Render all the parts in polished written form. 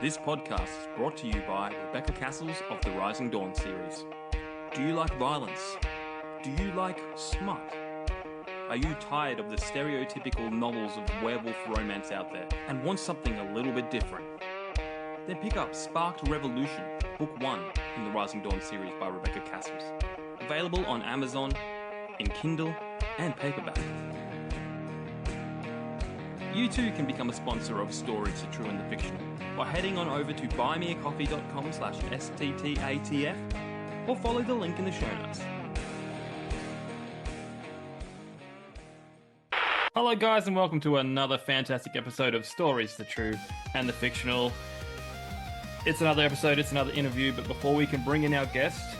This podcast is brought to you by Rebecca Cassells of the Rising Dawn series. Do you like violence? Do you like smut? Are you tired of the stereotypical novels of werewolf romance out there and want something a little bit different? Then pick up Sparked Revolution, Book 1 in the Rising Dawn series by Rebecca Cassells. Available on Amazon, in Kindle, and paperback. You too can become a sponsor of Stories, the True and the Fictional by heading on over to buymeacoffee.com/STTATF or follow the link in the show notes. Hello guys and welcome to another fantastic episode of Stories, the True and the Fictional. It's another episode, it's another interview, but before we can bring in our guest,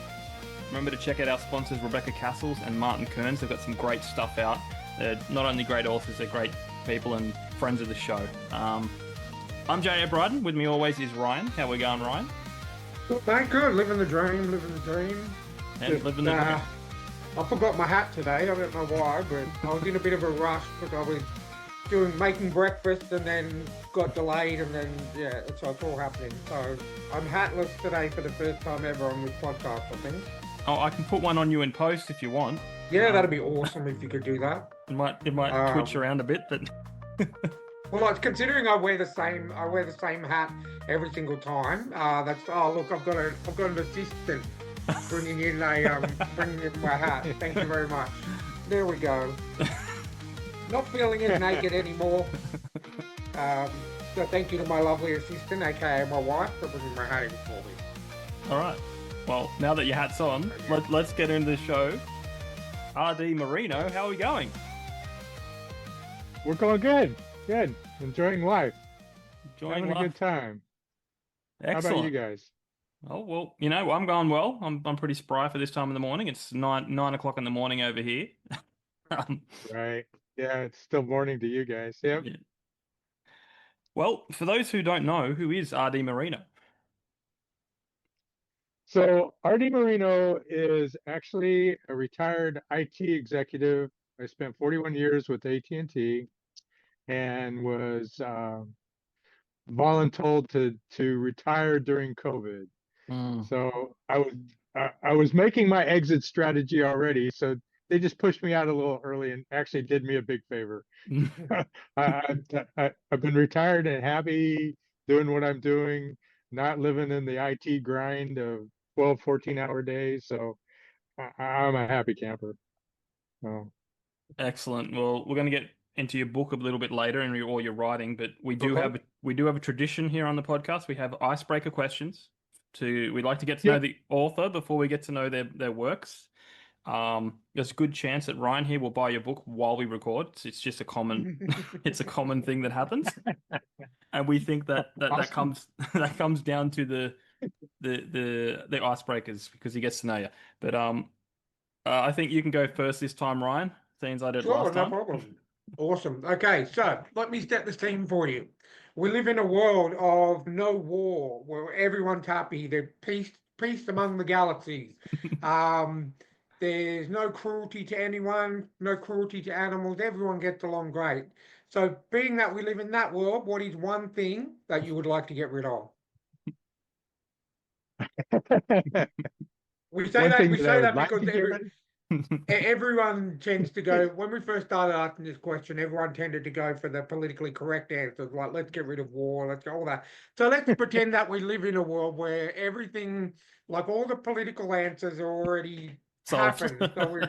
remember to check out our sponsors Rebecca Cassells and Martin Kearns. They've got some great stuff out. They're not only great authors, they're great people and friends of the show. I'm Jay O'Brien. With me always is Ryan. How we going, Ryan? Good, mate. Good. Living the dream. And living the dream. I forgot my hat today. I don't know why, but I was in a bit of a rush because I was making breakfast and then got delayed and then, so it's all happening. So I'm hatless today for the first time ever on this podcast, I think. Oh, I can put one on you in post if you want. Yeah, that'd be awesome if you could do that. It might twitch around a bit, but well, like, considering I wear the same hat every single time. Look, I've got an assistant bringing in my hat. Thank you very much. There we go. Not feeling it naked anymore. So thank you to my lovely assistant, aka my wife, for bringing my hat in for me. All right. Well, now that your hat's on, let's get into the show. R D Moreno, how are we going? We're going good. Good. Enjoying life. Having a good time. Excellent. How about you guys? Oh, well, I'm going well. I'm pretty spry for this time in the morning. It's 9 o'clock in the morning over here. Right. Yeah, it's still morning to you guys. Yep. Yeah. Well, for those who don't know, who is R D Moreno? So R D Moreno is actually a retired IT executive. I spent 41 years with AT&T and was voluntold to retire during COVID. So I was making my exit strategy already. So they just pushed me out a little early and actually did me a big favor. I've been retired and happy doing what I'm doing, not living in the IT grind of 12, 14-hour days. So I'm a happy camper. Oh. Excellent. Well, we're going to get into your book a little bit later and all your writing, but we do have a tradition here on the podcast. We have icebreaker questions. We'd like to get to know the author before we get to know their works. There's a good chance that Ryan here will buy your book while we record. It's just a common thing that happens, and we think that Awesome. that comes down to the icebreakers because he gets to know you. But I think you can go first this time, Ryan. Seems I did last time. No problem. Awesome. Okay, so let me set the scene for you. We live in a world of no war, where everyone's happy. There's peace among the galaxies. There's no cruelty to anyone, no cruelty to animals. Everyone gets along great. So, being that we live in that world, what is one thing that you would like to get rid of? We say that because everyone tends to go, when we first started asking this question, everyone tended to go for the politically correct answers, like let's get rid of war, let's go all that. So let's pretend that we live in a world where everything, like all the political answers are already happened. So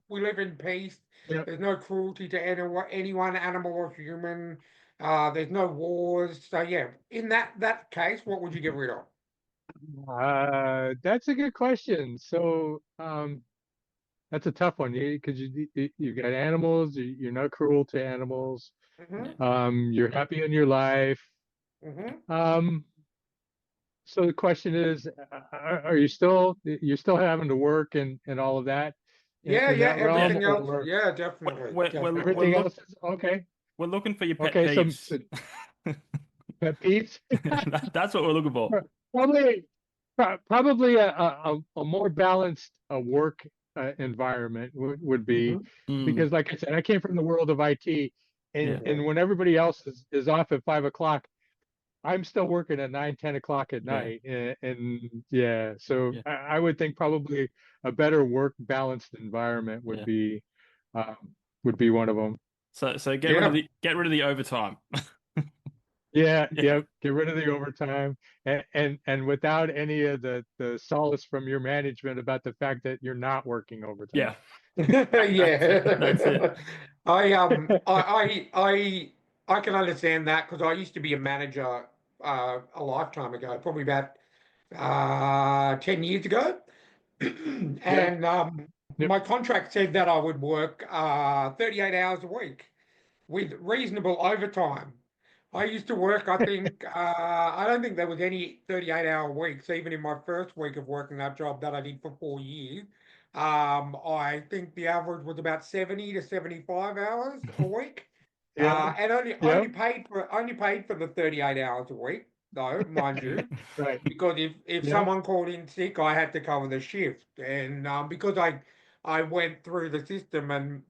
we live in peace. Yep. There's no cruelty to anyone, animal or human. There's no wars. So yeah, in that case, what would you get rid of? That's a good question. So that's a tough one because you've got animals. You're not cruel to animals. Mm-hmm. You're happy in your life. Mm-hmm. So the question is, you're still having to work and all of that? Everything else. Yeah, definitely. Everything else is okay. We're looking for your pet peeves. Pet peeves? That's what we're looking for. Probably a more balanced work environment would be, because like I said, I came from the world of IT, and when everybody else is off at 5 o'clock, I'm still working at 9, 10 o'clock at Yeah. night, and yeah, so Yeah. I would think probably a better work balanced environment um, would be one of them. So get rid of Yeah. the overtime. Yeah, Yeah. yep. Get rid of the overtime, and without any of the solace from your management about the fact that you're not working overtime. Yeah. That's it. Yeah. I can understand that because I used to be a manager a lifetime ago, probably about 10 years ago. Yep, And yep, my contract said that I would work 38 hours a week with reasonable overtime. I used to work, I think, I don't think there was any 38-hour weeks, even in my first week of working that job that I did for 4 years. I think the average was about 70 to 75 hours a week. yep, And yep. only paid for the 38 hours a week, though, mind you, Right. because if Yep. someone called in sick, I had to cover the shift. And because I went through the system and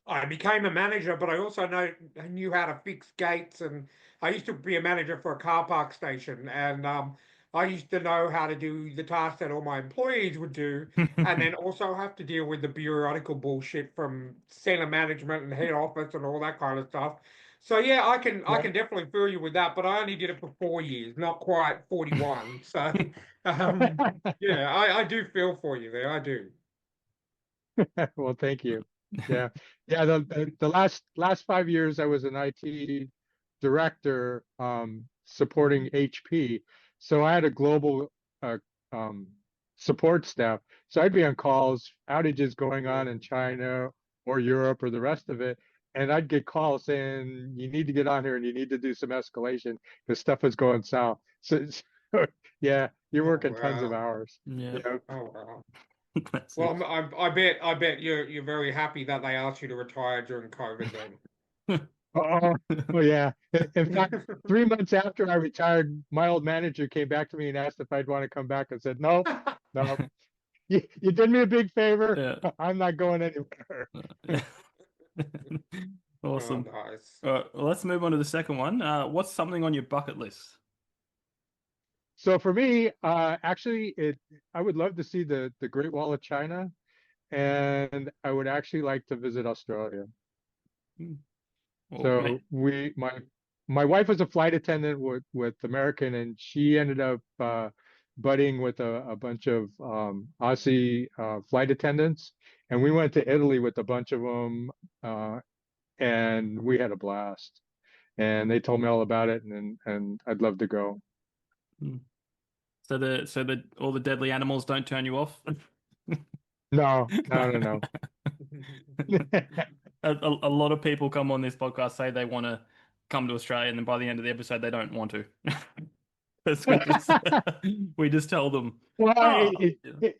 I became a manager, but I also knew how to fix gates, and I used to be a manager for a car park station, and I used to know how to do the tasks that all my employees would do, and then also have to deal with the bureaucratic bullshit from center management and head office and all that kind of stuff. So yeah, I Yep. can definitely feel you with that, but I only did it for 4 years, not quite 41. So um, yeah, I do feel for you there. I do. Well, thank you. Yeah, yeah. The last 5 years, I was an IT director, supporting HP. So I had a global uh, um, support staff. So I'd be on calls, outages going on in China or Europe or the rest of it, and I'd get calls saying you need to get on here and you need to do some escalation because stuff is going south. So yeah, you're Oh working tons of wow. hours. Yeah. Yeah. Oh wow. That's Well, it. I bet you're very happy that they asked you to retire during COVID Oh, well, yeah. In fact, then. 3 months after I retired, my old manager came back to me and asked if I'd want to come back. I said, nope, no. You did me a big favor. Yeah. I'm not going anywhere. Yeah. Oh, Awesome. nice. All right, well, let's move on to the second one. What's something on your bucket list? So for me, actually, I would love to see the Great Wall of China, and I would actually like to visit Australia. Hmm. So Okay. my wife was a flight attendant with American, and she ended up budding with a bunch of Aussie flight attendants, and we went to Italy with a bunch of them, and we had a blast. And they told me all about it, and I'd love to go. Hmm. So the all the deadly animals don't turn you off? No, No. no, no, no. A lot of people come on this podcast say they want to come to Australia, and then by the end of the episode, they don't want to. Because we just tell them, Well, oh, yeah.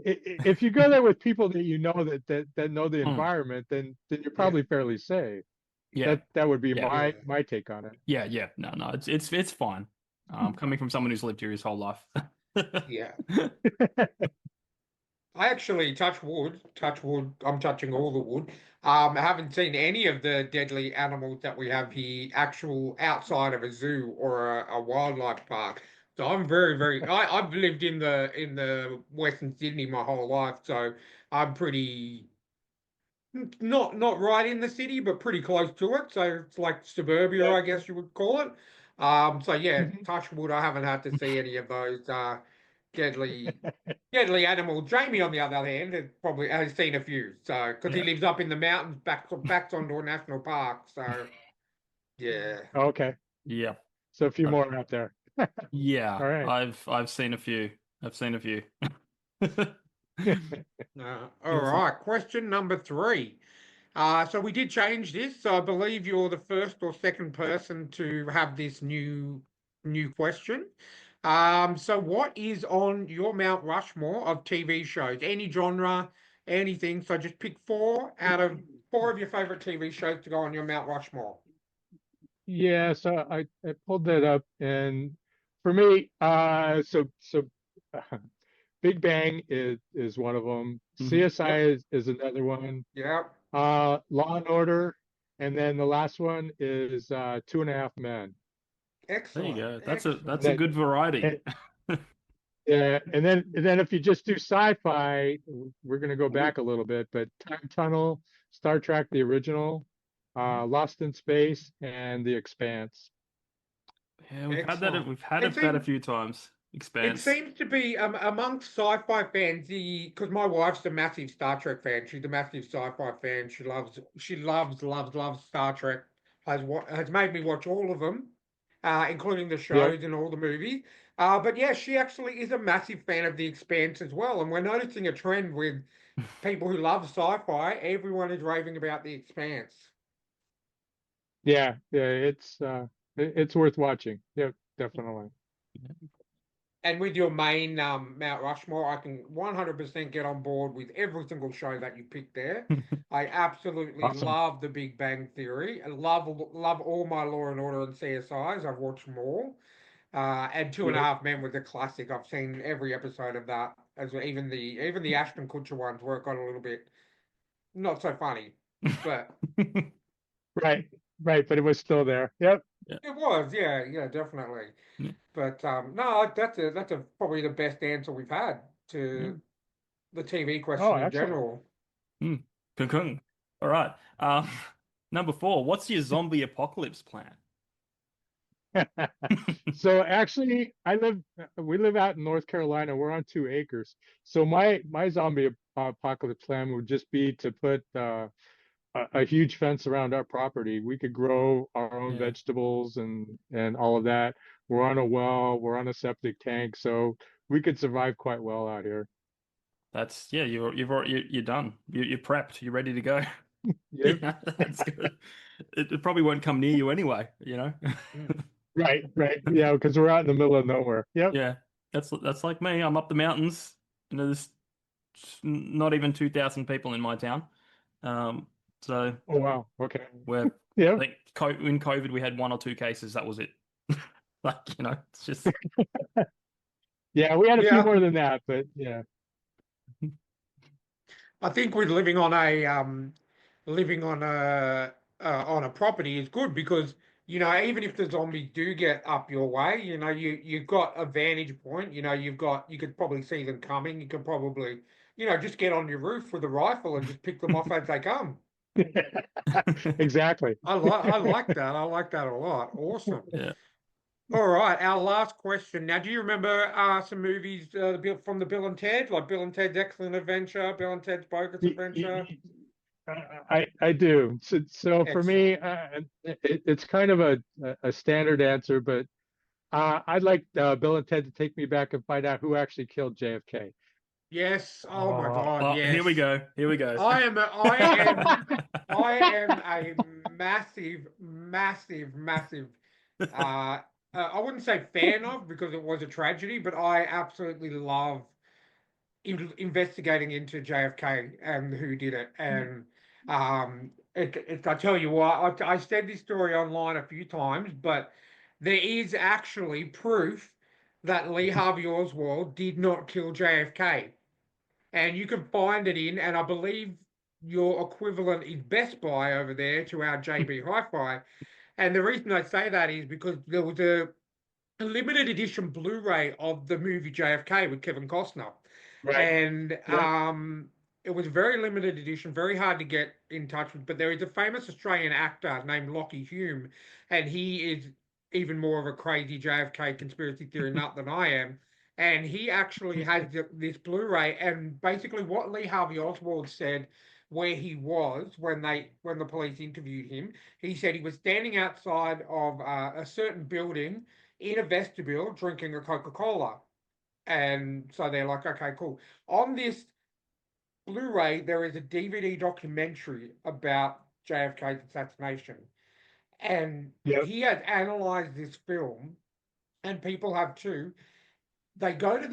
if you go there with people that you know that know the Mm, environment, then you're Yeah, probably fairly safe. yeah, That would be yeah, yeah, my take on it. yeah. No, it's fine. Coming from someone who's lived here his whole life. yeah. I actually touch wood. I'm touching all the wood. I haven't seen any of the deadly animals that we have here, actual outside of a zoo or a wildlife park. So I'm I've lived in the Western Sydney my whole life, so I'm pretty not right in the city, but pretty close to it. So it's like suburbia, Yep. I guess you would call it. So yeah, Mhm. touch wood, I haven't had to see any of those deadly deadly animals. Jamie, on the other hand, has seen a few. So because he Yeah, lives up in the mountains, backs onto a national park. So yeah. Okay, yeah, so a few Uh, more out there. yeah. All right. I've seen a few. I've seen a few. All Awesome. right. Question number three. So we did change this. So I believe you're the first or second person to have this new question. So what is on your Mount Rushmore of TV shows? Any genre, anything. So just pick four of your favorite TV shows to go on your Mount Rushmore. Yeah, so I pulled that up, and for me, Big Bang is one of them. CSI Yep. is another one. Yep. Law and Order, and then the last one is Two and a Half Men. There you Excellent. go. Excellent. That's a good variety. Yeah, and then if you just do sci-fi, we're gonna go back a little bit, but Time Tunnel, Star Trek, the original, Lost in Space, and The Expanse. Yeah, Excellent. we've had It that a seems few times. it Expanse. seems to be amongst sci-fi fans, because my wife's a massive Star Trek fan. She's a massive sci-fi fan. She loves Star Trek. Has made me watch all of them, including the Yep. shows and all the movies. But yeah, she actually is a massive fan of The Expanse as well. And we're noticing a trend with people who love sci-fi. Everyone is raving about The Expanse. Yeah, it's worth watching. Yep, definitely. And with your main Mount Rushmore, I can 100% get on board with every single show that you picked there. I absolutely Awesome. love The Big Bang Theory. I love all my Law and Order and CSIs. I've watched them all. And Two and a Yep. Half Men was a classic. I've seen every episode of that. As well, even the Ashton Kutcher ones where it got a little bit not so funny, but Right, right, but it was still there. Yep. Yeah. it was, yeah, definitely. Yeah. But no, that's probably the best answer we've had Yeah. to the TV Oh, question in excellent. general. Kung kung. All right. Number 4. What's your zombie apocalypse plan? So actually, we live out in North Carolina. We're on 2 acres. So my zombie apocalypse plan would just be to put a huge fence around our property. We could grow our own Yeah. vegetables and all of that. We're on a well, we're on a septic tank, so we could survive quite well out here. That's yeah. You're done. You're prepped. You're ready to go. Yep. Yeah, that's good. It probably won't come near you anyway. You know. Right, right. Yeah, because we're out in the middle of nowhere. Yep. Yeah, that's like me. I'm up the mountains. You know, there's not even 2,000 people in my town. So Oh wow. Okay. we're I Yep. think in COVID we had 1 or 2 cases. That was it. Like, you know, it's just Yeah, we had a few Yeah, more than that, but yeah. I think with living on a property is good because even if the zombies do get up your way, you've got a vantage point. You could probably see them coming. You could probably just get on your roof with a rifle and just pick them off as they come. Exactly. I like that. I like that a lot. Awesome. yeah. All right, our last question. Now, do you remember some movies from the Bill and Ted, like Bill and Ted's Excellent Adventure, Bill and Ted's Bogus Y- Adventure? y- I do. So for Excellent. me, it's kind of a standard answer, but I'd like Bill and Ted to take me back and find out who actually killed JFK. Yes. Oh my Oh. God. Oh, here Yes. we go. Here we go. I am a massive, massive, massive. I wouldn't say fan of because it was a tragedy, but I absolutely love investigating into JFK and who did it. And I tell you what, I said this story online a few times, but there is actually proof that Lee Harvey Oswald did not kill JFK. And you can find it and I believe your equivalent is Best Buy over there to our JB Hi-Fi. And the reason I say that is because there was a limited edition Blu-ray of the movie JFK with Kevin Costner. Right. And Yep. it was a very limited edition, very hard to get in touch with. But there is a famous Australian actor named Lockie Hume, and he is even more of a crazy JFK conspiracy theory nut than I am. And he actually has this Blu-ray, and basically what Lee Harvey Oswald said where he was when the police interviewed him, he said he was standing outside of a certain building in a vestibule drinking a Coca-Cola. And so they're like, okay, cool. On this Blu-ray, there is a DVD documentary about JFK's assassination. And Yep. he has analyzed this film, and people have too. They go to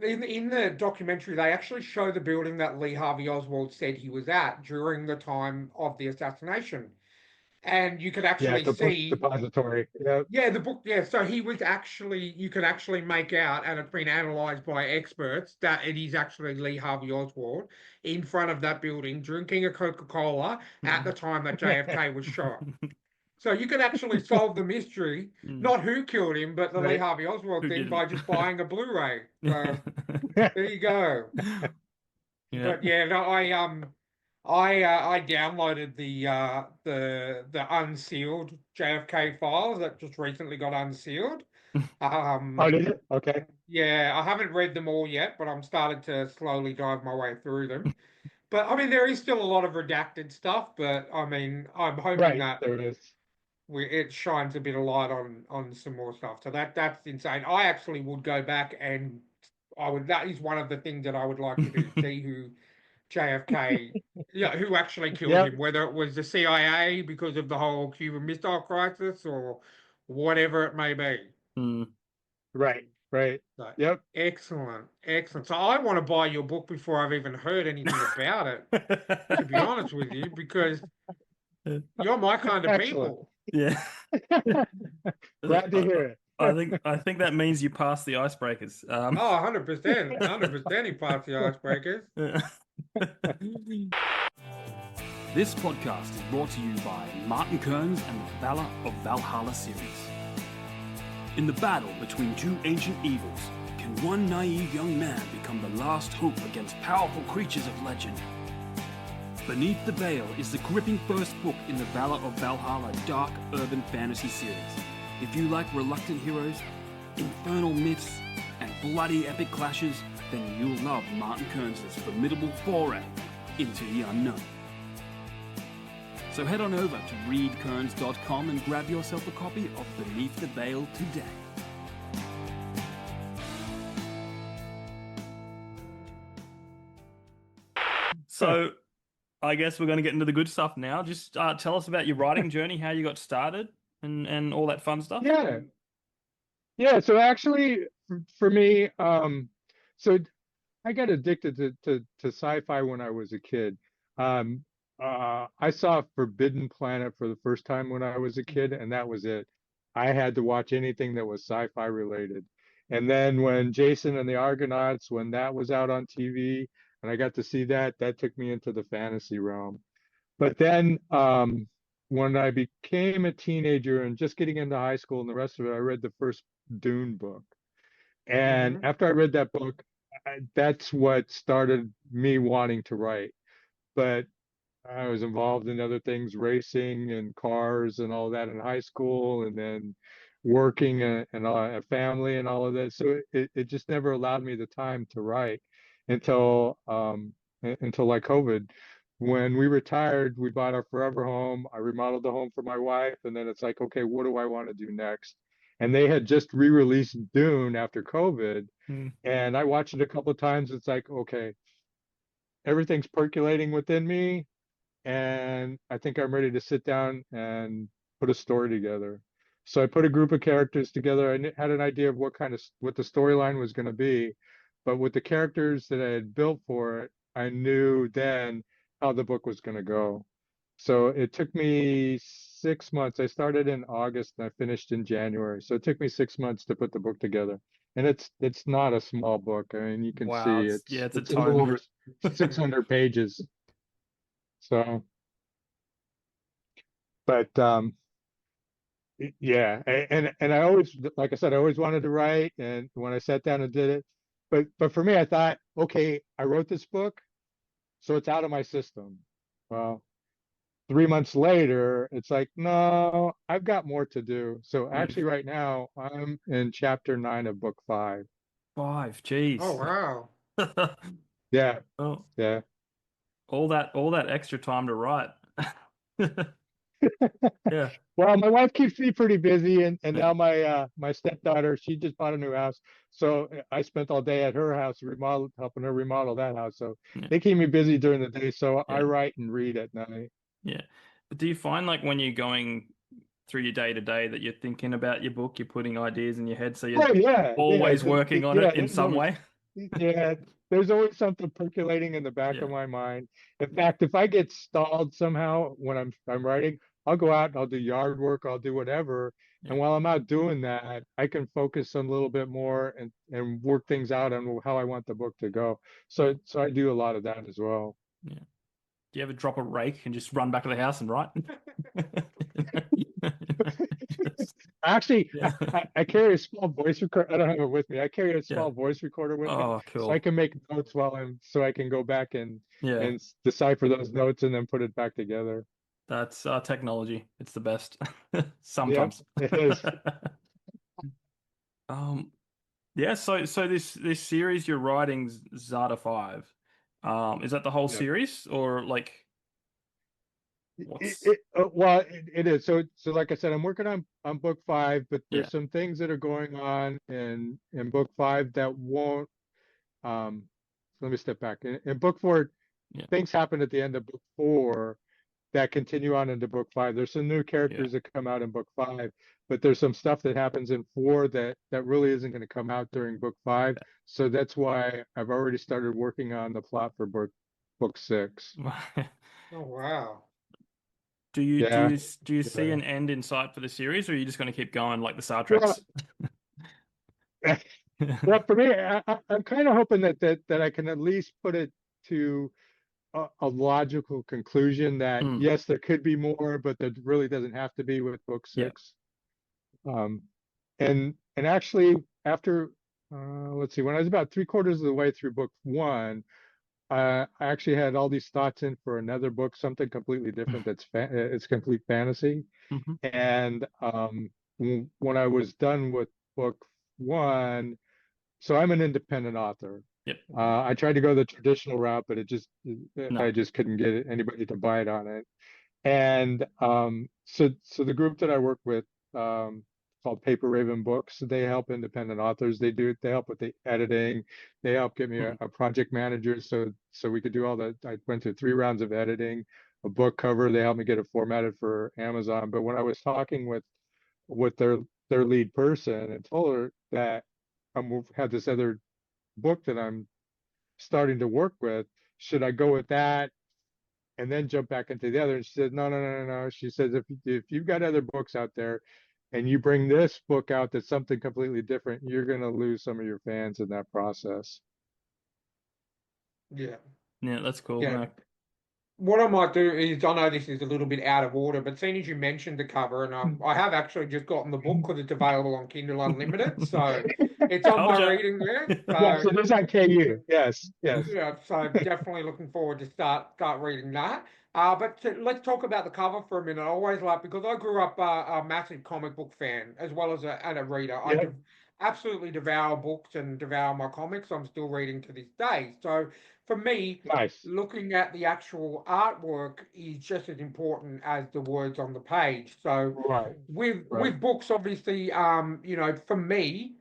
in the documentary, they actually show the building that Lee Harvey Oswald said he was at during the time of the assassination. And you could Yeah, actually it's a book see depository. Yep. Yeah, the book, yeah. So he was actually, you can actually make out, and it's been analyzed by experts, that it is actually Lee Harvey Oswald in front of that building drinking a Coca-Cola at the time that JFK was shot. So you could actually solve the mystery, not who killed him, but the Lee Right. Harvey Oswald Who thing did by it? just buying a Blu-ray. So there you go. Yeah. But yeah, no, I downloaded the unsealed JFK files that just recently got unsealed. Oh, did it? Okay. Yeah, I haven't read them all yet, but I'm starting to slowly dive my way through them. But I mean, there is still a lot of redacted stuff, but I mean, I'm hoping Right. that There it is. it shines a bit of light on some more stuff. So that's insane. I actually would go back and that is one of the things that I would like to do, see who JFK, yeah, who actually killed Yep. him, whether it was the CIA because of the whole Cuban Missile Crisis or whatever it may be. Mm. Right. Right. So, Yep. excellent, excellent. So I want to buy your book before I've even heard anything about it, to be honest with you, because you're my kind of Excellent. people. Yeah. Glad to hear it. I think that means you passed the icebreakers. Oh, 100%, 100% he passed the icebreakers. This podcast is brought to you by Martin Kearns and the Valor of Valhalla series. In the battle between two ancient evils, can one naive young man become the last hope against powerful creatures of legend? Beneath the Veil is the gripping first book in the Valor of Valhalla dark urban fantasy series. If you like reluctant heroes, infernal myths, and bloody epic clashes, then you'll love Martin Kearns' formidable foray into the unknown. So head on over to readkearns.com and grab yourself a copy of Beneath the Veil today. So, I guess we're going to get into the good stuff now. Just tell us about your writing journey, how you got started, and all that fun stuff. Yeah. Yeah. So actually, for me, so I got addicted to sci-fi when I was a kid. Um, I saw Forbidden Planet for the first time when I was a kid, and that was it. I had to watch anything that was sci-fi related. And then when Jason and the Argonauts, when that was out on TV, and I got to see that, that took me into the fantasy realm. But then when I became a teenager and just getting into high school and the rest of it, I read the first Dune book. And Mhm. after I read that book, that's what started me wanting to write. But I was involved in other things, racing and cars and all that in high school, and then working and a family and all of that. So it just never allowed me the time to write until until like COVID. When we retired, we bought our forever home. I remodeled the home for my wife, and then it's like, okay, what do I want to do next? And they had just re-released Dune after COVID, Mm. and I watched it a couple of times. It's like, okay, everything's percolating within me, and I think I'm ready to sit down and put a story together. So I put a group of characters together. I had an idea of what the storyline was going to be, but with the characters that I had built for it, I knew then how the book was going to go. So it took me 6 months. I started in August and I finished in January. So it took me 6 months to put the book together. And it's not a small book. I mean, you can Wow, see it's a it's a little tome. over 600 pages. So, but yeah, and I always, like I said, I always wanted to write, and when I sat down and did it, but for me, I thought, okay, I wrote this book, so it's out of my system. Well, 3 months later, it's like, no, I've got more to do. So actually, right now, I'm in chapter 9 of book 5. 5, Oh, jeez. wow. Yeah, Oh, yeah. all that extra time to write. Yeah. Well, my wife keeps me pretty busy, and Yeah. now my stepdaughter, she just bought a new house, so I spent all day at her house helping her remodel that house. So Yeah. they keep me busy during the day, so I Yeah. write and read at night. Yeah. But do you find like when you're going through your day to day that you're thinking about your book, you're putting ideas in your head, so you're Oh yeah, yeah, always working on it yeah. in some way? Yeah, there's always something percolating in the back Yeah. of my mind. In fact, if I get stalled somehow when I'm writing, I'll go out and I'll do yard work, I'll do whatever. Yeah. And while I'm out doing that, I can focus a little bit more and work things out on how I want the book to go. So I do a lot of that as well. Yeah. Do you ever drop a rake and just run back to the house and write? Actually, Yeah. I carry a small voice recorder. I don't have it with me. I carry a small Yeah. voice recorder with me, Oh, so I cool. can make notes so I can go back Yeah. and decipher those notes and then put it back together. That's technology. It's the best. Yep, Sometimes. it is. Um, yeah, so this series you're writing Zada 5. Is that the whole Yep. series or like what's Well, it is. So like I said, I'm working on book 5, but yeah. there's some things that are going on in book 5 that won't. Um, Let me step back. In book 4, Yeah. things happen at the end of book 4 that continue on into book 5. There's some new Yeah. characters that come out in book 5, but there's some stuff that happens in 4 that really isn't going to come out during book 5. So that's why I've already started working on the plot for book 6. Oh wow. Do you do Yeah. you do you see Yeah. an end in sight for the series, or are you just going to keep going like the Star Well, Treks? well, for me, I'm kind of hoping that I can at least put it to a logical conclusion that Mm, yes, there could be more, but there really doesn't have to be with book yeah. 6. Um, and actually, after let's see, when I was about 3/4 of the way through book 1, I actually had all these thoughts in for another book, something completely different. It's complete fantasy. Hmm. And when I was done with book 1, so I'm an independent author. Yep. I tried to go the traditional route, but No. I just couldn't get anybody to bite on it. And so the group that I work with, called Paper Raven Books, they help independent authors. They help with the editing. They help get me Mm, a project manager so we could do all that. I went through 3 rounds of editing, a book cover. They helped me get it formatted for Amazon. But when I was talking with their lead person and told her that I had this other book that I'm starting to work with, should I go with that and then jump back into the other? And she said, no, no, no, no, no. She says, if you've got other books out there and you bring this book out that's something completely different, you're going to lose some of your fans in that process. Yeah. yeah, that's cool. Yeah. No. What I might do is, I know this is a little bit out of order, but seeing as you mentioned the cover, and I have actually just gotten the book because it's available on Kindle Unlimited, so it's on Told my ya. reading list. Yes, So it is on KU. Yes, yes. yeah, so definitely looking forward to start reading that. Let's talk about the cover for a minute. I always like, because I grew up a massive comic book fan as well as a reader. Yep. Absolutely devour books and devour my comics. I'm still reading to this day. So for me, Nice. looking at the actual artwork is just as important as the words on the page. So Right, right. with books, obviously, for me,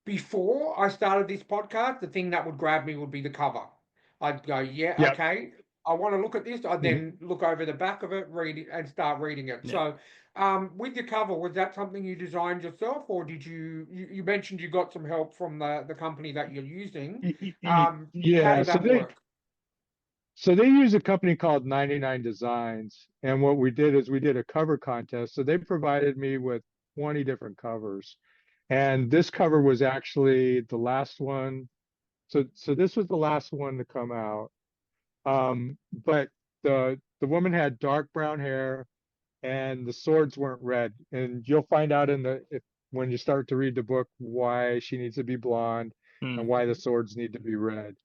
before I started this podcast, the thing that would grab me would be the cover. I'd go, yeah, Yep. okay, I want to look at this. I'd Mhm. then look over the back of it, read it, and start reading it. Yeah. So, with your cover, was that something you designed yourself, or did you mentioned you got some help from the company that you're using? How Yeah, did that work? so they use a company called 99 Designs, and what we did is we did a cover contest. So they provided me with 20 different covers, and this cover was actually the last one. So this was the last one to come out. But the woman had dark brown hair, and the swords weren't red. And you'll find out when you start to read the book why she needs to be blonde and Mm. why the swords need to be red.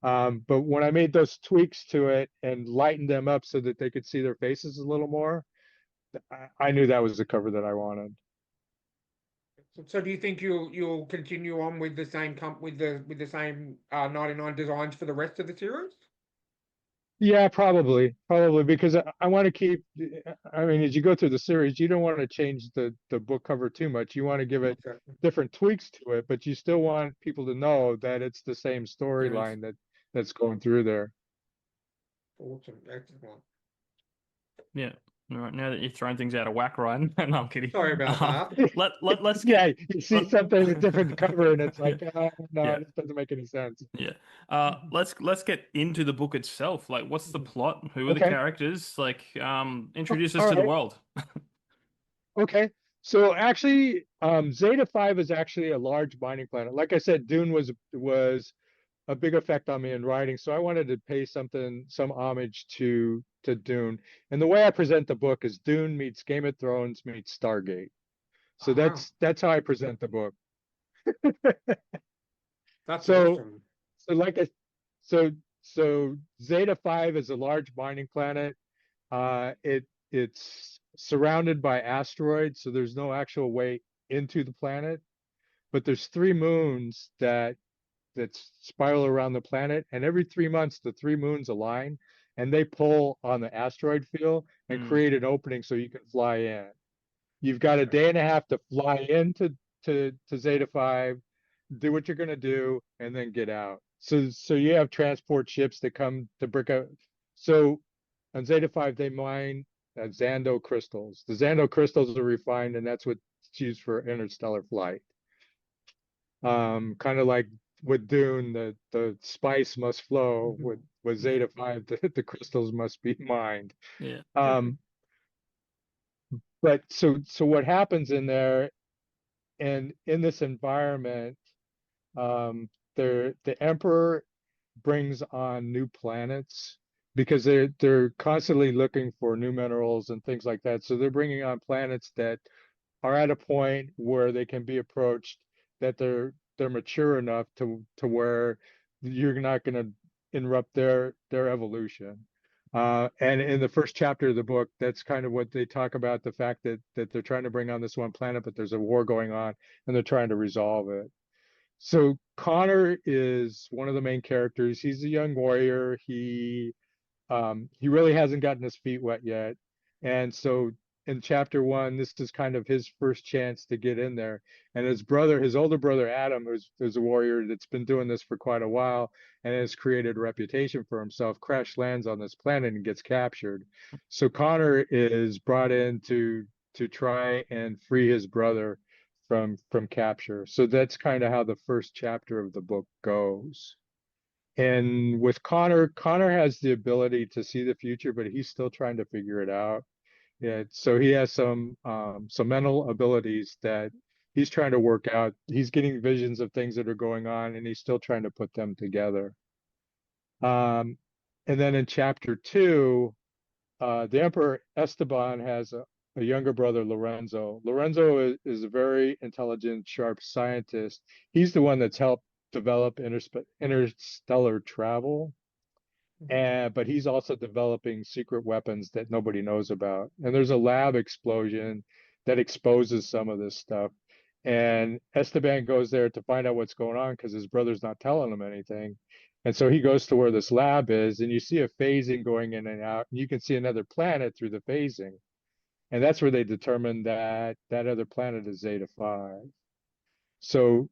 But when I made those tweaks to it and lightened them up so that they could see their faces a little more, I knew that was the cover that I wanted. So do you think you'll continue on with the same with the same 99 designs for the rest of the series? Yeah, probably because I want to keep. I mean, as you go through the series, you don't want to change the book cover too much. You want to give it Okay. different tweaks to it, but you still want people to know that it's the same Series. storyline that's going through there. Awesome. Excellent. Yeah. All right. Now that you've thrown things out of whack, Ryan. No, I'm kidding. Sorry about that. Let's Yeah, get you see let, something with a different cover, and it's like, no, yeah. this doesn't make any sense. Yeah. Let's get into the book itself. Like, what's the plot? Who are the Okay. characters? Like, introduce us All to the right. world. Okay. So actually, Zeta 5 is actually a large mining planet. Like I said, Dune was a big effect on me in writing. So I wanted to pay some homage to Dune. And the way I present the book is Dune meets Game of Thrones meets Stargate. So Oh, wow. that's how I present the book. That's So awesome. so like I so so Zeta 5 is a large mining planet. It's surrounded by asteroids, so there's no actual way into the planet. But there's 3 moons that spiral around the planet, and every 3 months the 3 moons align, and they pull on the asteroid field and create an opening so you can fly in. You've got a day and a half to fly into to Zeta 5, do what you're going to do, and then get out. So you have transport ships that come to break out. So on Zeta 5 they mine Xando crystals. The Xando crystals are refined, and that's what's used for interstellar flight. Kind of like with Dune, the spice must flow. With Zeta 5, the crystals must be mined. Yeah. But so what happens in there, and in this environment, the Emperor brings on new planets because they're constantly looking for new minerals and things like that. So they're bringing on planets that are at a point where they can be approached, that they're mature enough to where you're not going to interrupt their evolution. And in the first chapter of the book, that's kind of what they talk about, the fact that they're trying to bring on this one planet, but there's a war going on and they're trying to resolve it. So Connor is one of the main characters. He's a young warrior. He really hasn't gotten his feet wet yet. And so in chapter 1, this is kind of his first chance to get in there. And his older brother, Adam, who's a warrior that's been doing this for quite a while and has created a reputation for himself, crash lands on this planet and gets captured. So Connor is brought in to try and free his brother from capture. So that's kind of how the first chapter of the book goes. And with Connor has the ability to see the future, but he's still trying to figure it out. Yeah, so he has some mental abilities that he's trying to work out. He's getting visions of things that are going on, and he's still trying to put them together. And then in chapter 2, the Emperor Esteban has a younger brother, Lorenzo. Lorenzo is a very intelligent, sharp scientist. He's the one that's helped develop interstellar travel. But he's also developing secret weapons that nobody knows about. And there's a lab explosion that exposes some of this stuff. And Esteban goes there to find out what's going on because his brother's not telling him anything. And so he goes to where this lab is, and you see a phasing going in and out. And you can see another planet through the phasing. And that's where they determined that that other planet is Zeta 5. So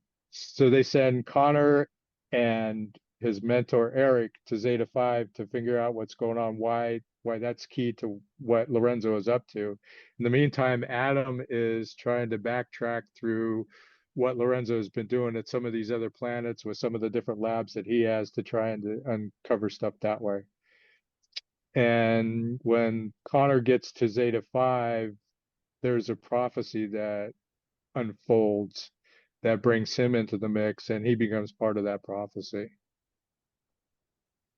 they send Connor and his mentor Eric to Zeta 5 to figure out what's going on, why that's key to what Lorenzo is up to. In the meantime, Adam is trying to backtrack through what Lorenzo has been doing at some of these other planets with some of the different labs that he has to try and to uncover stuff that way. And when Connor gets to Zeta 5, there's a prophecy that unfolds that brings him into the mix, and he becomes part of that prophecy.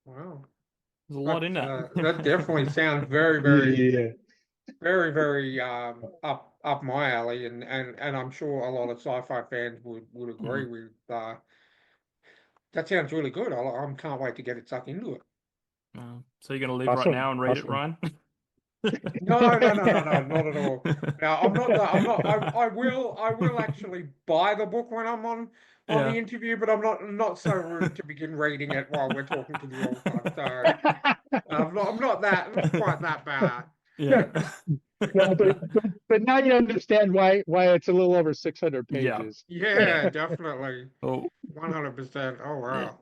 Wow. There's a lot in that. That definitely sounds very, very, very up my alley, and I'm sure a lot of sci-fi fans would agree with. That sounds really good. I can't wait to get it stuck into it. So you're going to leave right now and read it, Ryan? No, not at all. Now, I will actually buy the book when I'm on the interview, but I'm not so rude to begin reading it while we're talking to the author. So I'm not quite that bad. Yeah. No, but now you understand why it's a little over 600 pages. Yeah, definitely. Oh, 100%. Oh wow.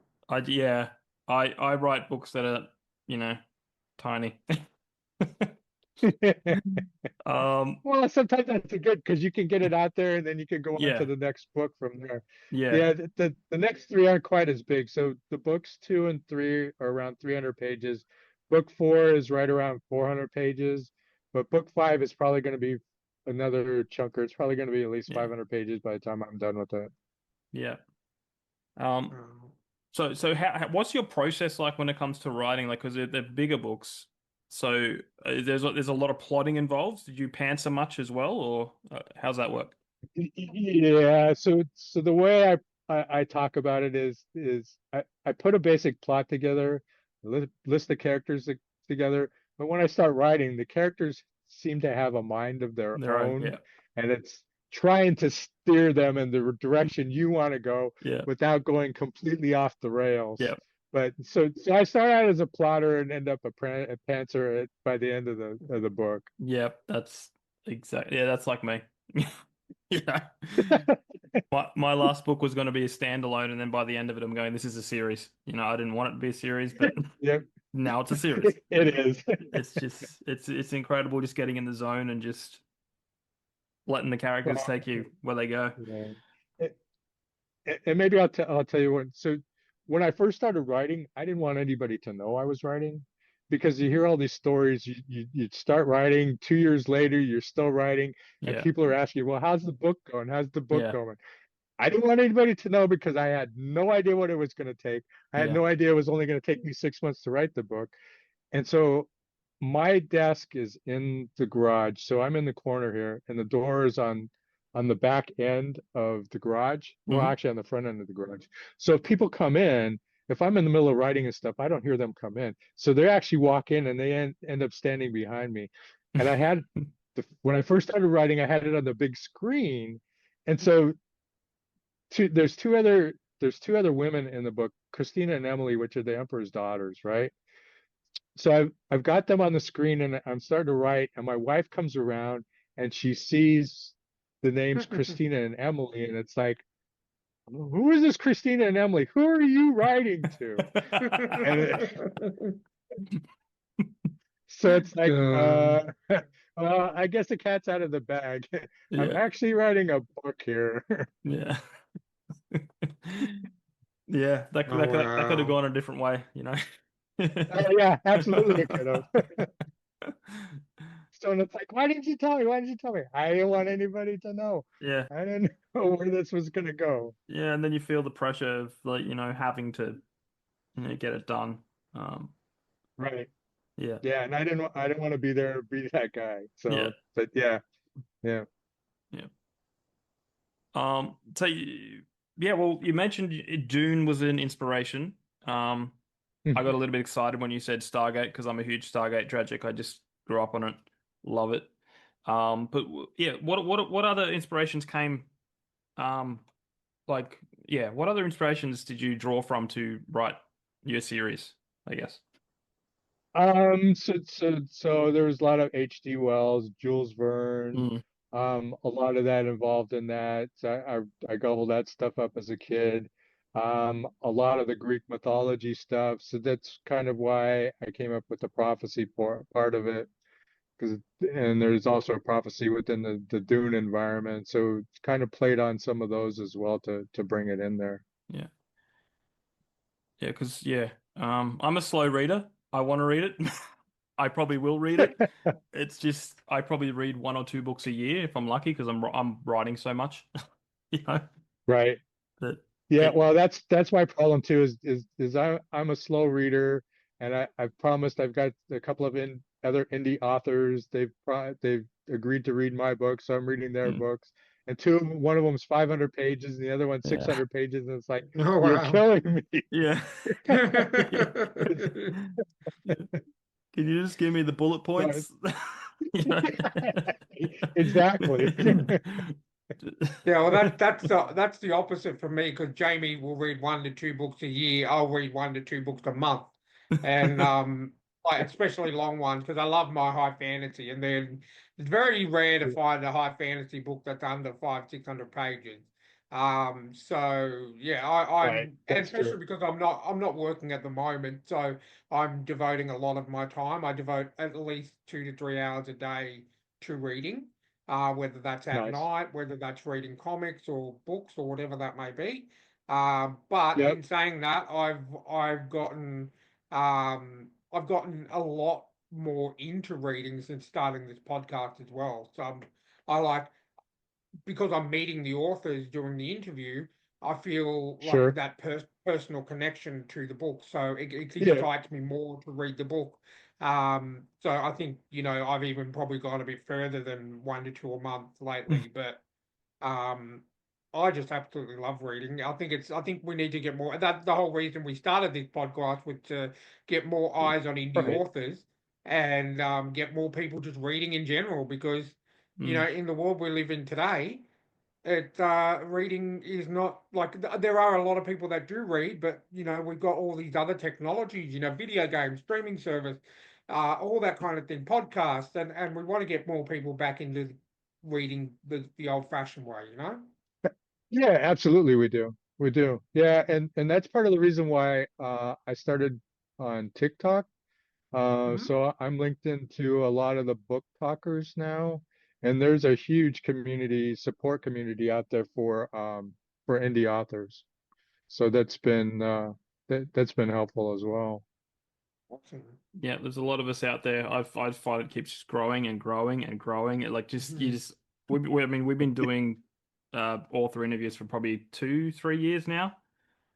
I write books that are, tiny. Well, sometimes that's good because you can get it out there and then you can go on to the next book from there. Yeah. The next 3 aren't quite as big. So the books 2 and 3 are around 300 pages. Book 4 is right around 400 pages, but book 5 is probably going to be another chunker. It's probably going to be at least 500 pages by the time I'm done with it. Yeah. So what's your process like when it comes to writing? Like, because they're bigger books, so there's a lot of plotting involved. Did you pantser much as well, or how's that work? Yeah, so the way I talk about it is I put a basic plot together, list the characters together, but when I start writing, the characters seem to have a mind of their Their own, own, yeah, and it's trying to steer them in the direction you want to go yeah, without going completely off the rails. yeah, But so I start out as a plotter and end up a pantser by the end of the book. yeah. That's exactly, yeah, that's like me. Yeah. My last book was going to be a standalone, and then by the end of it, I'm going, this is a series. I didn't want it to be a series, but Yep, now it's a series. it is. It's just it's incredible just getting in the zone and just letting the characters Well, take you where they go. yeah. And maybe I'll tell you what. So when I first started writing, I didn't want anybody to know I was writing because you hear all these stories. You start writing, 2 years later, you're still writing, and Yeah, people are asking, well, how's the book going? How's the book yeah, going? I didn't want anybody to know because I had no idea what it was going to take. I had yeah. no idea it was only going to take me 6 months to write the book. And so my desk is in the garage. So I'm in the corner here, and the door is on the back end of the garage. Well, Hmm. actually on the front end of the garage. So if people come in, if I'm in the middle of writing and stuff, I don't hear them come in. So they actually walk in and they end up standing behind me. And I had when I first started writing, I had it on the big screen. And so there's two other women in the book, Christina and Emily, which are the emperor's daughters, right? So I've got them on the screen and I'm starting to write, and my wife comes around and she sees the names Christina and Emily, and it's like, who is this Christina and Emily? Who are you writing to? And so it's like, Uh, well, I guess the cat's out of the bag. I'm Yeah, actually writing a book here. yeah. Yeah, oh that could have wow. gone a different way. Yeah, absolutely, it could have. So it's like, why didn't you tell me? Why didn't you tell me? I didn't want anybody to know. Yeah, I didn't know where this was gonna go. yeah, and then you feel the pressure of like, having to, get it done. Um, Right. yeah, Yeah, and I didn't want to be there, be that guy. yeah, So, but yeah, yeah. yeah. Yeah, well, you mentioned Dune was an inspiration. Um, I got a Mhm. little bit excited when you said Stargate because I'm a huge Stargate tragic. I just grew up on it, love it. Yeah, what other inspirations came? Um, like yeah, what other inspirations did you draw from to write your series? I guess. So there was a lot of H.G. Wells, Jules Verne, Mm, a lot of that involved in that. So I gobbled that stuff up as a kid. A lot of the Greek mythology stuff. So that's kind of why I came up with the prophecy part of it. Because and there's also a prophecy within the Dune environment, so it's kind of played on some of those as well to bring it in there. yeah, yeah, because yeah, I'm a slow reader. I want to read it. I probably will read it. It's just I probably read one or two books a year if I'm lucky because I'm writing so much, you know. Right. That Yeah, it well, that's my problem too. Is I'm a slow reader, and I've promised I've got a couple of other indie authors. They've agreed to read my book, so I'm reading their mm, books. And one of them's 500 pages, and the other one's yeah, 600 pages, and it's like, Oh you're wow. killing me. yeah. Yeah. Can you just give me the bullet So points? You know? exactly. Yeah, well, that's the opposite for me because Jamie will read 1 to 2 books a year. I'll read 1 to 2 books a month, and like especially long ones because I love my high fantasy. And then it's very rare to find a high fantasy book that's under 500-600 pages. So yeah, Right, I'm and that's true. especially because I'm not working at the moment, so I'm devoting a lot of my time. I devote at least 2 to 3 hours a day to reading whether that's at Nice. night, whether that's reading comics or books or whatever that may be. But Yep, in saying that, I've gotten a lot more into reading since starting this podcast as well. So I like because I'm meeting the authors during the interview. I feel like sure. that person. personal connection to the book, so it Yeah. excites me more to read the book. So I think, I've even probably gone a bit further than 1 to 2 a month lately, but I just absolutely love reading. I think we need to get more. That's the whole reason we started this podcast, was to get more eyes on indie Right. authors and get more people just reading in general, because in the world we live in today, reading is not like, there are a lot of people that do read, but we've got all these other technologies, video games, streaming service, all that kind of thing, podcasts, and we want to get more people back into reading the old fashioned way, Yeah, absolutely we do. We do. Yeah, and that's part of the reason why I started on TikTok. Mhm. So I'm linked into a lot of the book talkers now, and there's a huge support community out there for indie authors. So that's been helpful as well. Awesome. Yeah, there's a lot of us out there. I find it keeps growing and growing and growing. It, like, just you Mhm. just I mean, we've been doing author interviews for probably 2, 3 years now.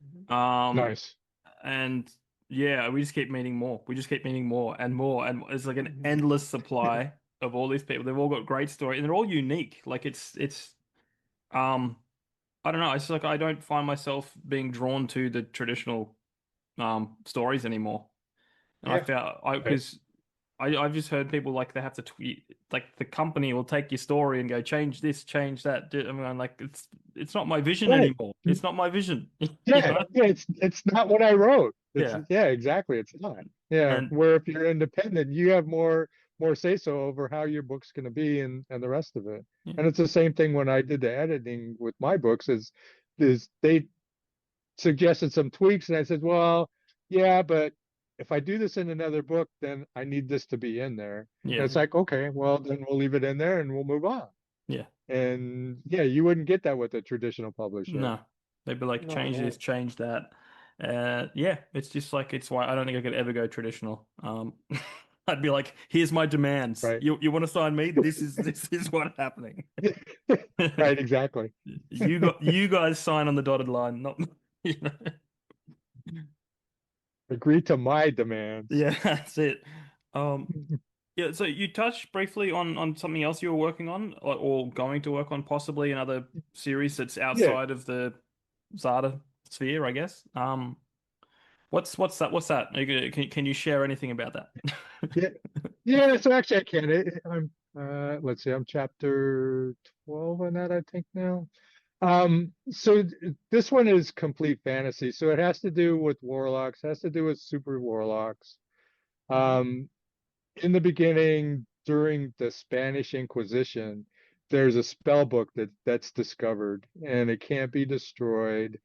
Mhm. Um, Nice. and yeah, we just keep meeting more. We just keep meeting more and more, and it's like an Mhm. endless supply of all these people. They've all got great stories, and they're all unique. Like, it's um I don't know. It's like I don't find myself being drawn to the traditional stories anymore. And I Yeah. found Right. because I've just heard people, like, they have to tweet, like, the company will take your story and go change this, change that. I mean, like, it's not my vision Right. anymore. It's not my vision. You Yeah, know? yeah, it's not what I wrote. It's Yeah. Yeah, exactly. It's not. Yeah, And where if you're independent, you have more say so over how your book's going to be and the rest of it. yeah, And it's the same thing when I did the editing with my books is they suggested some tweaks and I said, well, yeah, but if I do this in another book, then I need this to be in there. And yeah, it's like, okay, well, then we'll leave it in there and we'll move on. yeah. And yeah, you wouldn't get that with a traditional publisher. No, they'd be like, Not at change this, all. change that. Yeah, it's just like, it's why I don't think I could ever go traditional. I'd be like, here's my demands. Right. You want to sign me? This is what's happening. Right, exactly. You guys sign on the dotted line, not you know. Agree to my demands. Yeah, that's it. Um, yeah, so you touched briefly on something else you were working on, or going to work on, possibly another series that's Yeah, outside of the Zada sphere, I guess. What's that? What's that? Can you share anything about that? yeah, yeah. So actually, I can. I'm let's see, I'm chapter 12 on that, I think now. So this one is complete fantasy. So it has to do with warlocks, has to do with super warlocks. Mhm. Um, in the beginning, during the Spanish Inquisition, there's a spell book that's discovered, and it can't be destroyed.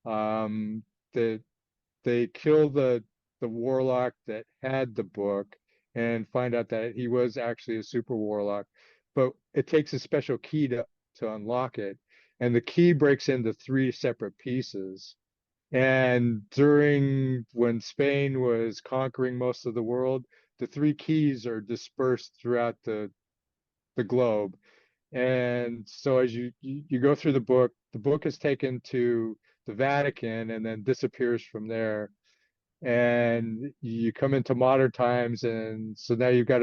Um, the they kill the warlock that had the book and find out that he was actually a super warlock. But it takes a special key to unlock it. And the key breaks into three separate pieces. And during when Spain was conquering most of the world, the three keys are dispersed throughout the globe. And so as you go through the book is taken to the Vatican and then disappears from there, and you come into modern times, and so now you've got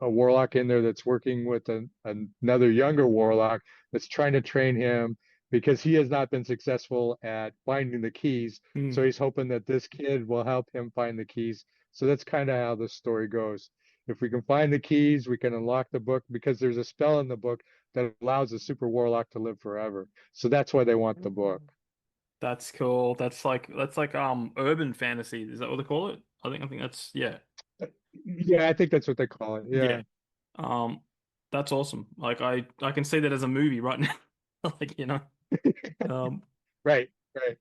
a warlock in there that's working with another younger warlock that's trying to train him because he has not been successful at finding the keys. Hmm. So he's hoping that this kid will help him find the keys. So that's kind of how the story goes. If we can find the keys, we can unlock the book because there's a spell in the book that allows a super warlock to live forever. So that's why they want the book. That's cool. That's like urban fantasy. Is that what they call it? I think that's, yeah. Yeah, I think that's what they call it. Yeah. Yeah. Um, that's awesome. Like, I can see that as a movie right now. Like, Um, Right, right.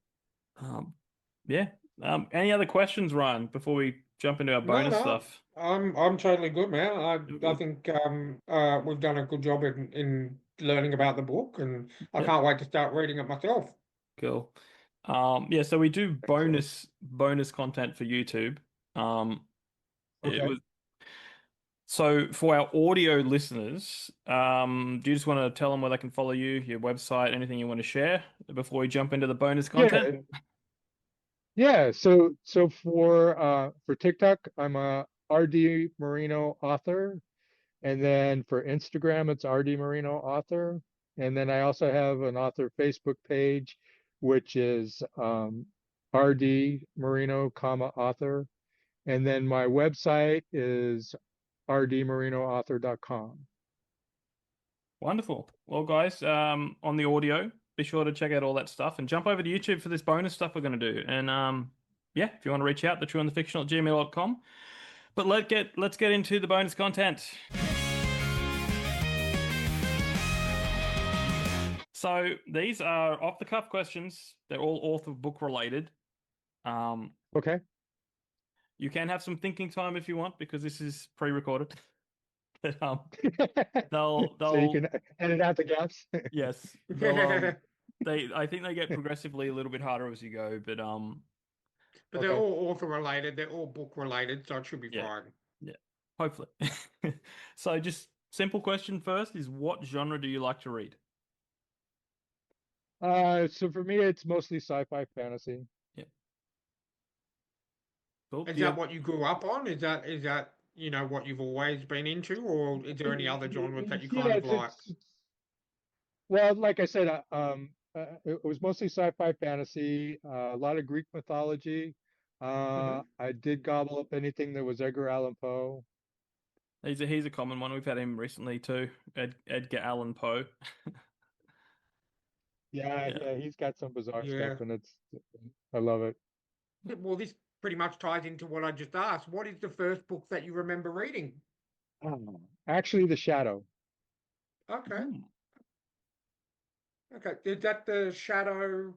um, yeah. Any other questions, Ryan, before we jump into our No, bonus no, stuff? I'm totally good, man. I think we've done a good job in learning about the book, and I Yep. can't wait to start reading it myself. Cool. Yeah, so we do Excellent. bonus content for YouTube. Um, it Okay. was so for our audio listeners, do you just want to tell them where they can follow you, your website, anything you want to share before we jump into the bonus content? Yeah. Yeah, so for TikTok, I'm a RD Moreno author, and then for Instagram, it's RD Moreno author, and then I also have an author Facebook page, which is RD Moreno, comma author, and then my website is rdmorenoauthor.com. Wonderful. Well, guys, on the audio, be sure to check out all that stuff and jump over to YouTube for this bonus stuff we're going to do. And yeah, if you want to reach out, thetrueandthefictional@gmail.com. But let's get into the bonus content. So these are off the cuff questions. They're all author book related. Okay. You can have some thinking time if you want because this is pre-recorded. But So you can edit out the gaps. yes, I think they get progressively a little bit harder as you go, but But they're all author related, they're all book related, so it should be fine. Yeah, hopefully. So just simple question first is what genre do you like to read? So for me, it's mostly sci-fi fantasy. Yeah. Cool. Is that what you grew up on? Is that what you've always been into, or is there any other genres that you kind of like? Well, like I said, it was mostly sci-fi fantasy, a lot of Greek mythology. I did gobble up anything that was Edgar Allan Poe. He's a common one. We've had him recently too. Edgar Allan Poe. Yeah, he's got some bizarre stuff, and I love it. Well, this pretty much ties into what I just asked. What is the first book that you remember reading? Actually, The Shadow. Okay. Okay. Is that the Shadow?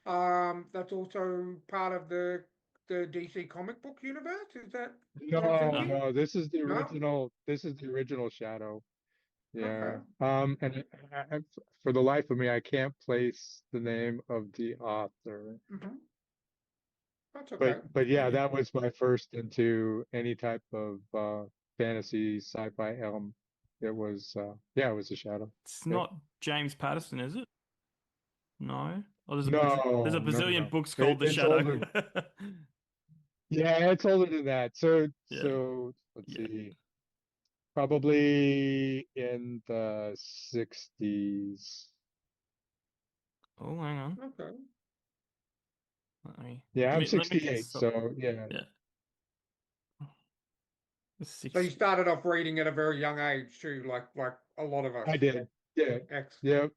That's also part of the DC comic book universe. Is that? No, this is the No? original. This is the original Shadow. Yeah. Okay. And for the life of me, I can't place the name of the author. That's okay. But yeah, that was my first into any type of fantasy sci-fi elm. It was it was a Shadow. It's not James Patterson, is it? No. Oh, there's a No, bazillion no. books called The It's Shadow. older. Yeah, it's older than that. So Yeah. let's see. Probably in the 60s. Oh, hang on. Okay. Yeah, I'm let me 68, so yeah. So you started off reading at a very young age too, like a lot of us. I did. Yeah. Excellent. Yep.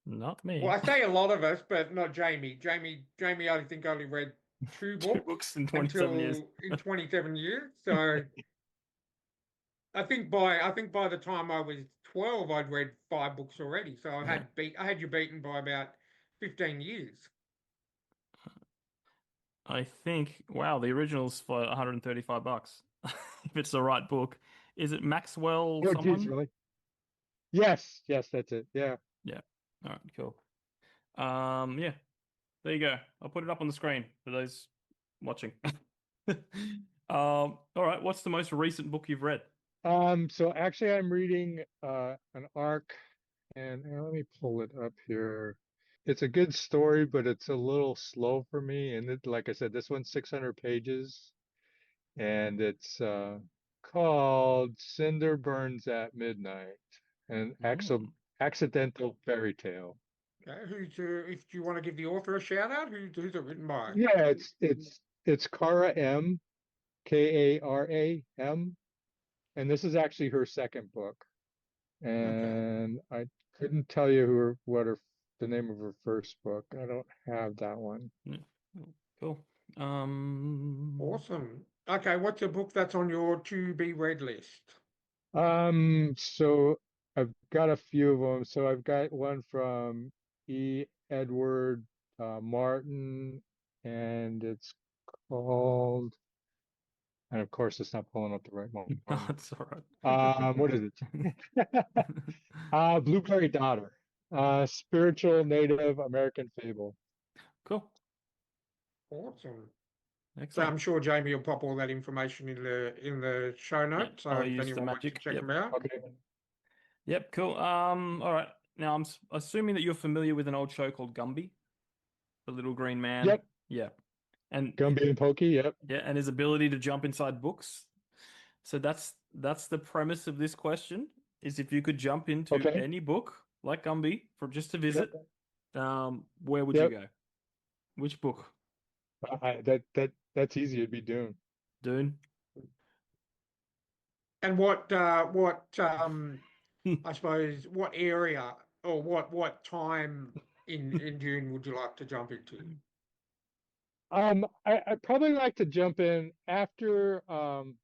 Not me. Well, I say a lot of us, but not Jamie. Jamie, I think only read two books in 27 years. In 27 years. So I think by the time I was 12, I'd read 5 books already. So I had you beaten by about 15 years. I think, wow, the original's for $135 if it's the right book. Is it Maxwell someone? Geez, really? Yes, that's it. Yeah. Yeah. All right, cool. Yeah. There you go. I'll put it up on the screen for those watching. All right, what's the most recent book you've read? So actually I'm reading an arc, and let me pull it up here. It's a good story, but it's a little slow for me. And like I said, this one's 600 pages, and it's called Cinder Burns at Midnight, an accidental fairy tale. Okay, if you want to give the author a shout out, who's it written by? Yeah, it's Kara M, Karam, and this is actually her second book. And I couldn't tell you the name of her first book. I don't have that one. Yeah. Cool. Awesome. Okay, what's a book that's on your to be read list? So I've got a few of them. So I've got one from E. Edward Martin, and it's called, and of course it's not pulling up the right one. No, it's all right. What is it? Blueberry Daughter, spiritual Native American fable. Cool. Awesome. Excellent. So I'm sure Jamie will pop all that information in the show notes. So I'll if use anyone the wants to magic. check them out. Okay. Yep, cool. All right. Now I'm assuming that you're familiar with an old show called Gumby, the little green man. Yep. Yeah. And Gumby and Pokey, yep. yeah, and his ability to jump inside books. So that's the premise of this question, is if you could jump into Okay. any book like Gumby for just to visit, Yep. where would you Yep. go? Which book? That's easy. It'd be Dune. Dune? And I suppose what area or what time in June would you like to jump into? I'd probably like to jump in after um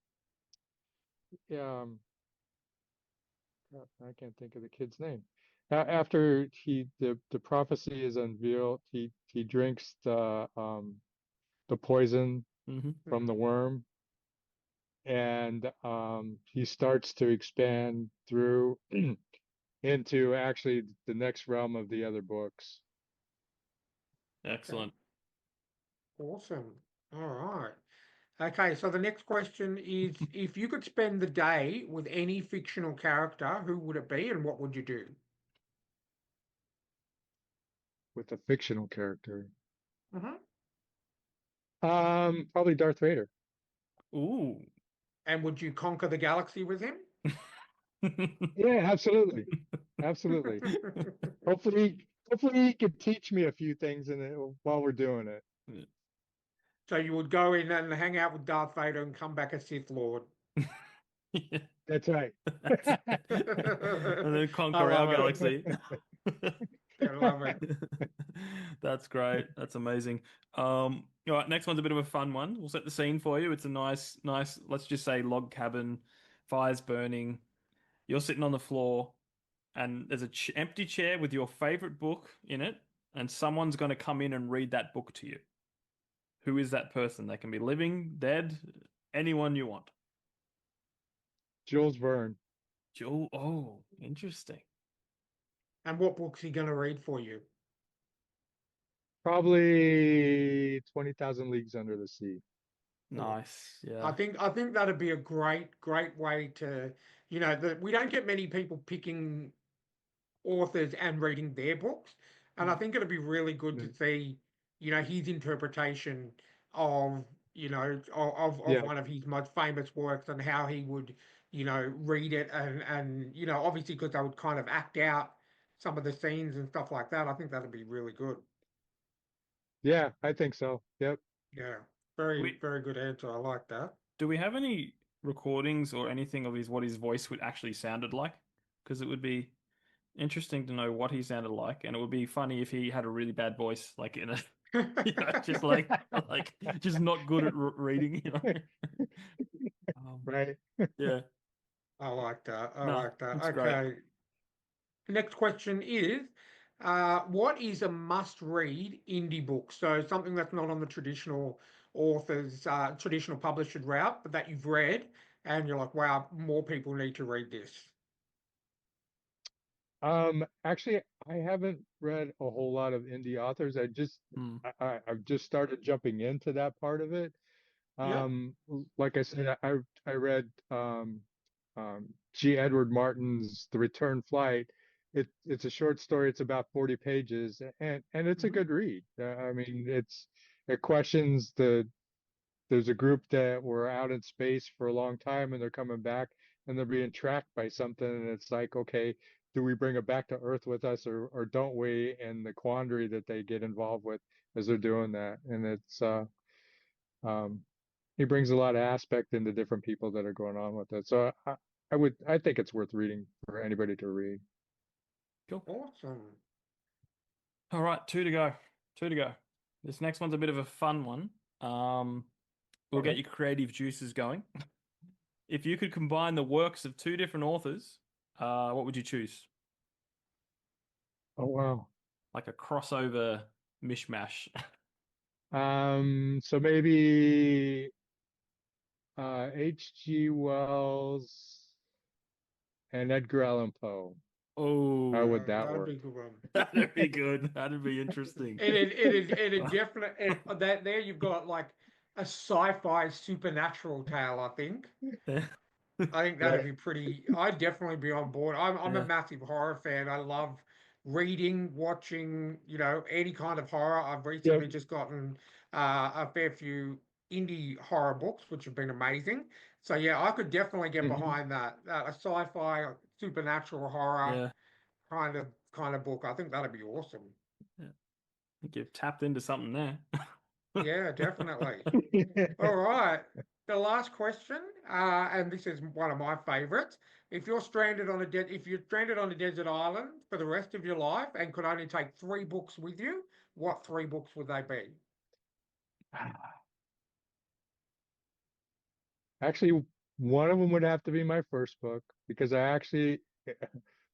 I can't think of the kid's name. After the prophecy is unveiled, he drinks the poison Hmm. from the worm, and he starts to expand through into actually the next realm of the other books. Okay, Excellent. awesome. All right. Okay, so the next question is if you could spend the day with any fictional character, who would it be and what would you do? With a fictional character. Hmm. Probably Darth Vader. Ooh. And would you conquer the galaxy with him? Yeah, absolutely. Absolutely. Hopefully he could teach me a few things while we're doing it. So you would go in and hang out with Darth Vader and come back a Sith Lord. Yeah. That's right. And then I conquer our love galaxy. I love it. That's great. That's amazing. All right, next one's a bit of a fun one. We'll set the scene for you. It's a nice, let's just say log cabin, fire's burning. You're sitting on the floor, and there's a ch empty chair with your favorite book in it, and someone's going to come in and read that book to you. Who is that person? They can be living, dead, anyone you want. Jules Verne. Joel, oh, interesting. And what book's he going to read for you? Probably 20,000 Leagues Under the Sea. Nice. I Yeah. think that'd be a great way to, that we don't get many people picking authors and reading their books. And I Mm. think it'd be really good Yeah. to see, his interpretation of, of Yeah. one of his most famous works and how he would, read it and obviously because they would kind of act out some of the scenes and stuff like that. I think that'd be really good. Yeah, I think so. Yep. Yeah. Very, We very good answer. I like that. do we have any recordings or anything of his what his voice would actually sounded like? Because it would be interesting to know what he sounded like, and it would be funny if he had a really bad voice, like in a, just like just not good at reading. Right. Yeah. I like that. I No, like that. it's great. Okay. Next question is, what is a must-read indie book? So something that's not on the traditional authors, traditional published route, but that you've read and you're like, wow, more people need to read this. Actually, I haven't read a whole lot of indie authors. Hmm. I've just started jumping into that part of it. Yep. Like I said, I read G. Edward Martin's The Return Flight. It's a short story. It's about 40 pages, and it's a Mhm. good read. I mean, it questions there's a group that were out in space for a long time, and they're coming back, and they're being tracked by something, and it's like, okay, do we bring it back to Earth with us, or don't we? And the quandary that they get involved with as they're doing that, and um, he brings a lot of aspect into different people that are going on with it. So I think it's worth reading for anybody to read. Cool. Awesome. All right, two to go. Two to go. This next one's a bit of a fun one. We'll get Okay. your creative juices going. If you could combine the works of two different authors, what would you choose? Oh wow. Like a crossover mishmash. So maybe H.G. Wells and Edgar Allan Poe. How Oh, would that That'd work? be a good one. that'd be good. That'd be interesting. It definitely that there you've got like a sci-fi supernatural tale, I think. Yeah. I think that'd Right. be pretty. I'd definitely be on board. I'm a Yeah. massive horror fan. I love reading, watching, any kind of horror. I've recently just gotten a fair few indie horror books, which have been amazing. So yeah, I could definitely get behind that. A sci-fi, supernatural horror kind of book. I think that'd be awesome. Yeah. I think you've tapped into something there. Yeah, definitely. All right. The last question, and this is one of my favorites. If you're stranded on a desert island for the rest of your life and could only take 3 books with you, what 3 books would they be? Actually, one of them would have to be my first book because I actually,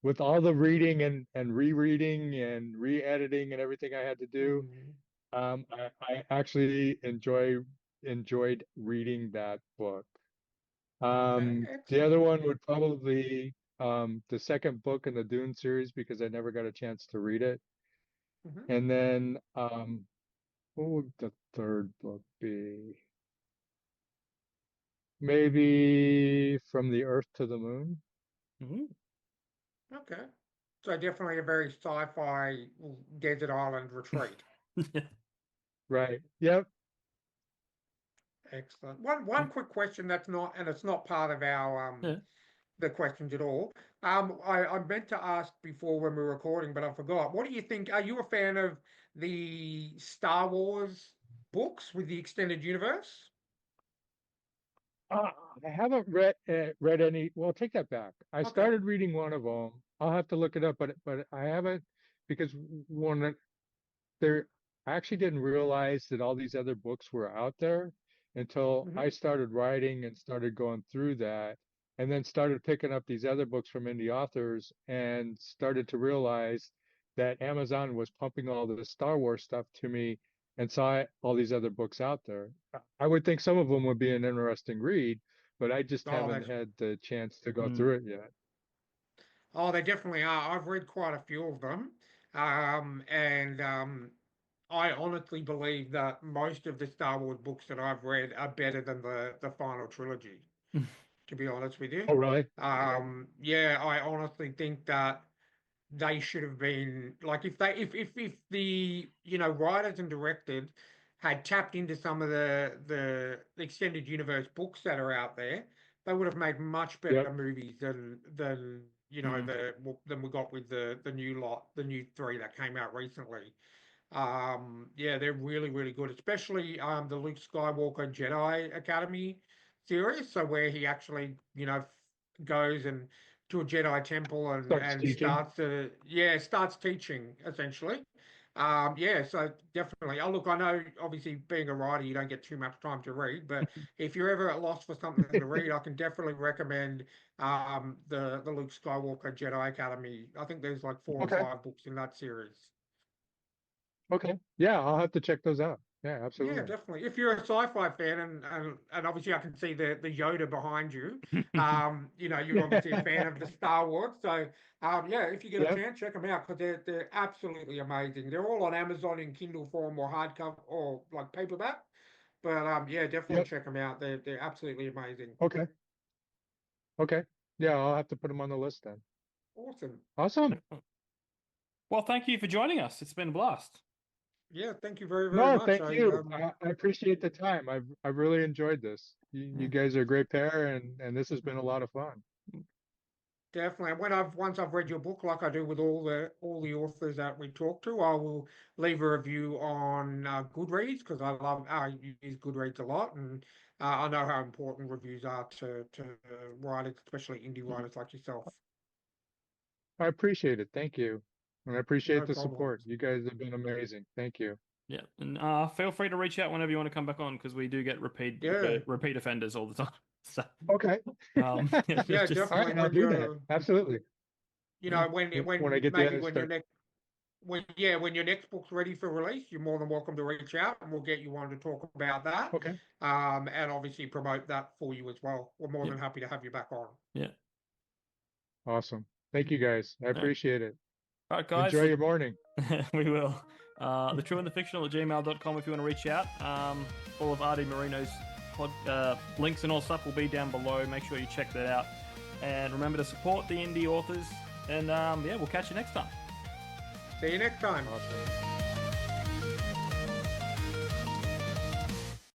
with all the reading and rereading and re-editing and everything I had to do, I actually enjoyed reading that book. Okay, The excellent. other one would probably be the second book in the Dune series because I never got a chance to read it. And then what would the third book be? Maybe From the Earth to the Moon. Okay. So definitely a very sci-fi desert island retreat. Right. Yep. Excellent. One quick question that's not, and it's not part of our the questions at all. I meant to ask before when we were recording, but I forgot. What do you think? Are you a fan of the Star Wars books with the extended universe? I haven't read any. Well, take that back. I Okay. started reading one of them. I'll have to look it up, but I haven't because one there I actually didn't realize that all these other books were out there until I started writing and started going through that, and then started picking up these other books from indie authors and started to realize that Amazon was pumping all the Star Wars stuff to me and saw all these other books out there. I would think some of them would be an interesting read, but I just haven't had the chance to go through it yet. Oh, they definitely are. I've read quite a few of them. And I honestly believe that most of the Star Wars books that I've read are better than the final trilogy, to be honest with you. Oh, really? Yeah, I honestly think that they should have been like if the writers and directors had tapped into some of the extended universe books that are out there, they would have made much better movies than than we got with the new 3 that came out recently. Yeah, they're really, really good, especially the Luke Skywalker Jedi Academy series. So where he actually, goes and to a Jedi temple Starts and teaching. starts teaching essentially. Yeah, so definitely. Oh, look, I know obviously being a writer, you don't get too much time to read, but if you're ever at loss for something to read, I can definitely recommend the Luke Skywalker Jedi Academy. I think there's like 4 or 5 books in that series. Okay. Yeah, I'll have to check those out. Yeah, Yeah, absolutely. definitely. If you're a sci-fi fan, and obviously I can see the Yoda behind you, you're obviously a fan of the Star Wars. So, yeah, if you get a chance, check them out because they're absolutely amazing. They're all on Amazon in Kindle form or hardcover or like paperback. But yeah, definitely check them out. They're absolutely amazing. Okay. Okay. Yeah, I'll have to put them on the list then. Awesome. Awesome. Well, thank you for joining us. It's been a blast. Yeah, thank you very, very No, much. thank you. I appreciate the time. I've really enjoyed this. You guys are a great pair, and this has been a lot of fun. Definitely. And once I've read your book, like I do with all the authors that we talk to, I will leave a review on Goodreads because I use Goodreads a lot, and I know how important reviews are to writers, especially indie writers like yourself. I appreciate it. Thank you. And I appreciate No the problem. support. You guys have been amazing. Thank you. Yeah, and feel free to reach out whenever you want to come back on because we do get repeat offenders all the time. So, okay. Yeah, definitely. I'll do that. Absolutely. When I get maybe when your next book's ready for release, you're more than welcome to reach out and we'll get you on to talk about that. Okay. And obviously promote that for you as well. We're more than happy to have you back on. Yeah. Awesome. Thank you guys. I appreciate it. All right, guys. Enjoy your morning. We will. thetrueandthefictional@gmail.com if you want to reach out. All of R D Moreno's links and all stuff will be down below. Make sure you check that out. And remember to support the indie authors. And yeah, we'll catch you next time. See you next time. Awesome.